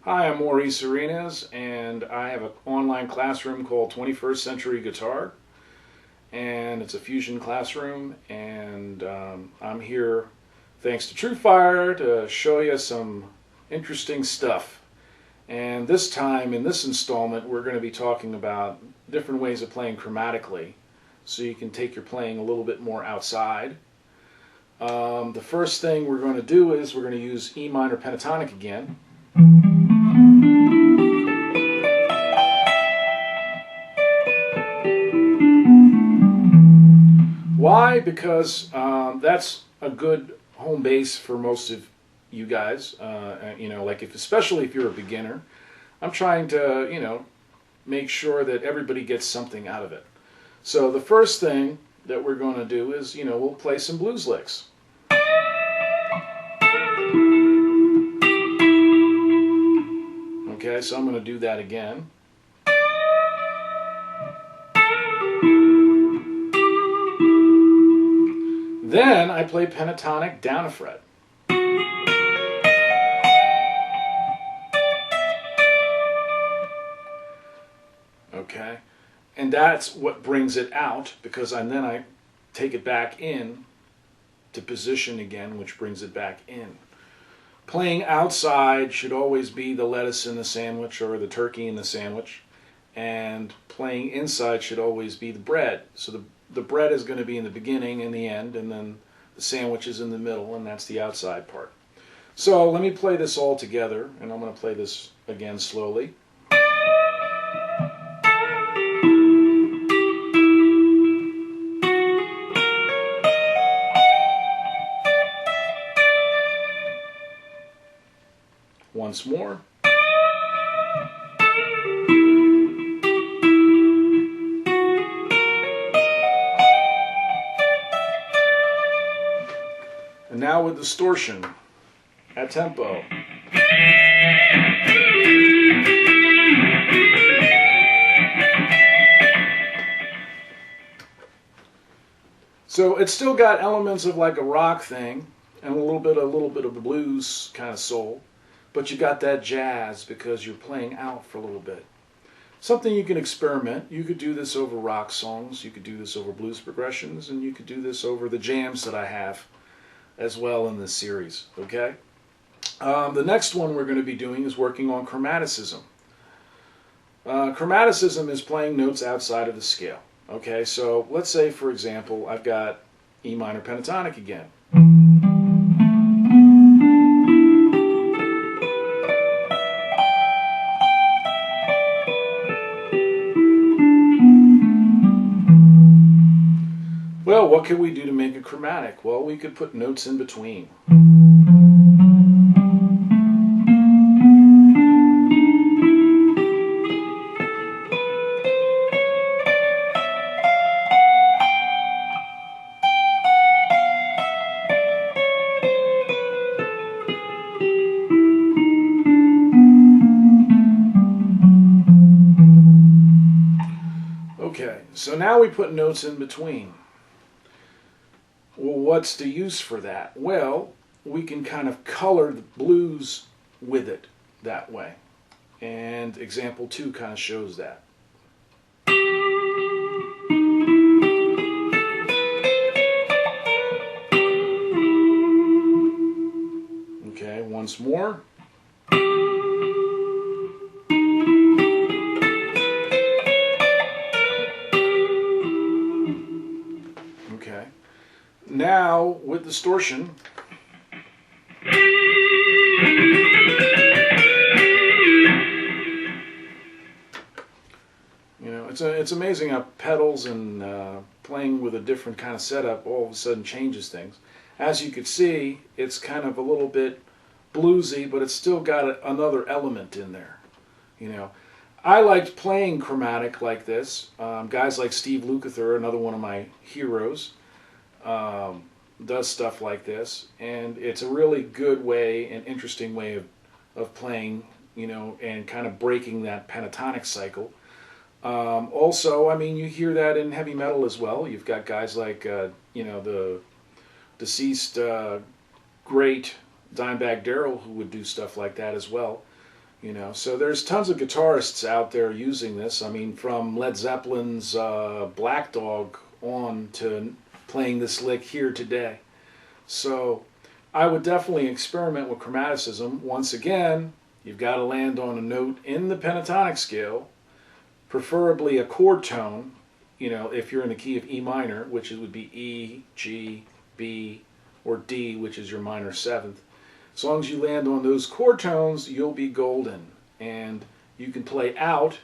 Hi, I'm Maurice, and I have an online classroom called 21st Century Guitar, and it's a fusion classroom, and I'm here thanks to TrueFire to show you some interesting stuff. And this time, in this installment, we're going to be talking about different ways of playing chromatically, so you can take your playing a little bit more outside. The first thing we're going to do is we're going to use E minor pentatonic again. Why? Because that's a good home base for most of you guys. Like especially if you're a beginner. I'm trying to, make sure that everybody gets something out of it. So the first thing that we're going to do is, we'll play some blues licks. Okay, so I'm going to do that again. Then I play pentatonic down a fret. Okay, and that's what brings it out, because then I take it back in to position again, which brings it back in. Playing outside should always be the lettuce in the sandwich or the turkey in the sandwich, and playing inside should always be the bread. So the bread is going to be in the beginning and the end, and then the sandwich is in the middle, and that's the outside part. So let me play this all together, and I'm going to play this again slowly. Once more. And now with distortion at tempo. So it's still got elements of like a rock thing and a little bit of the blues kind of soul, but you got that jazz because you're playing out for a little bit. Something you can experiment. You could do this over rock songs, you could do this over blues progressions, and you could do this over the jams that I have as well in this series. Okay. The next one we're going to be doing is working on chromaticism. Chromaticism is playing notes outside of the scale. Okay, so let's say, for example, I've got E minor pentatonic again. Well, what can we do to make it chromatic? Well, we could put notes in between. Okay, so now we put notes in between. Well, what's the use for that? Well, we can kind of color the blues with it that way. And example 2 kind of shows that. Okay, once more. Okay. Now, with distortion, it's amazing how pedals and playing with a different kind of setup all of a sudden changes things. As you can see, it's kind of a little bit bluesy, but it's still got another element in there. I liked playing chromatic like this. Guys like Steve Lukather, another one of my heroes, does stuff like this, and it's a really good way, an interesting way of playing, and kind of breaking that pentatonic cycle. Also, I mean, you hear that in heavy metal as well. You've got guys like, the deceased great Dimebag Darrell, who would do stuff like that as well. You know, so there's tons of guitarists out there using this. I mean, from Led Zeppelin's Black Dog on to playing this lick here today. So I would definitely experiment with chromaticism. Once again, you've got to land on a note in the pentatonic scale, preferably a chord tone, you know, if you're in the key of E minor, which would be E, G, B, or D, which is your minor seventh. As long as you land on those chord tones, you'll be golden. And you can play out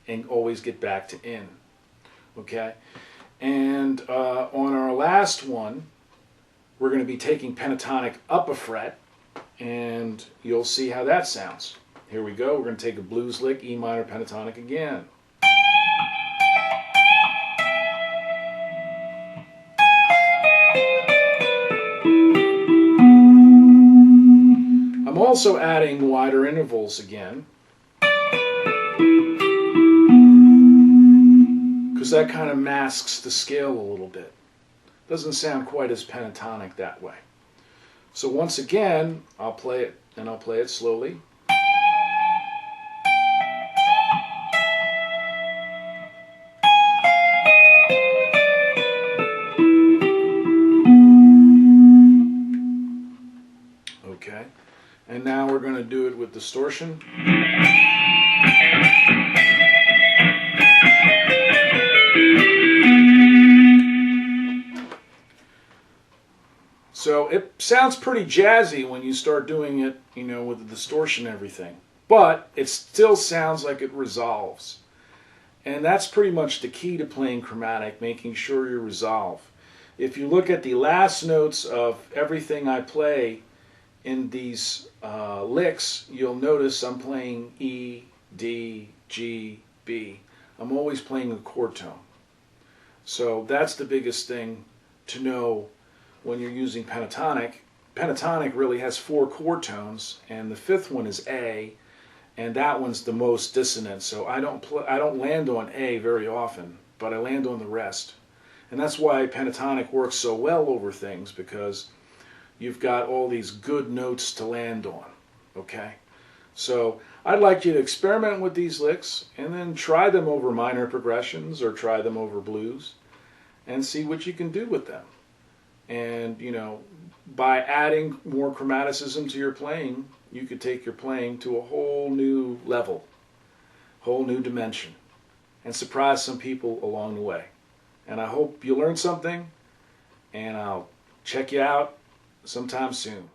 and always get back to in. Okay? And on our last one, we're going to be taking pentatonic up a fret, and you'll see how that sounds. Here we go. We're going to take a blues lick, E minor pentatonic again. I'm also adding wider intervals again, because that kind of masks the scale a little bit. Doesn't sound quite as pentatonic that way. So once again, I'll play it, and I'll play it slowly. Okay, and now we're going to do it with distortion. So it sounds pretty jazzy when you start doing it, you know, with the distortion and everything. But it still sounds like it resolves. And that's pretty much the key to playing chromatic, making sure you resolve. If you look at the last notes of everything I play in these licks, you'll notice I'm playing E, D, G, B. I'm always playing a chord tone. So that's the biggest thing to know when you're using pentatonic. Pentatonic really has 4 chord tones, and the 5th one is A, and that one's the most dissonant. So I don't land on A very often, but I land on the rest. And that's why pentatonic works so well over things, because you've got all these good notes to land on. Okay? So I'd like you to experiment with these licks and then try them over minor progressions or try them over blues and see what you can do with them. And, you know, by adding more chromaticism to your playing, you could take your playing to a whole new level, whole new dimension, and surprise some people along the way. And I hope you learned something, and I'll check you out sometime soon.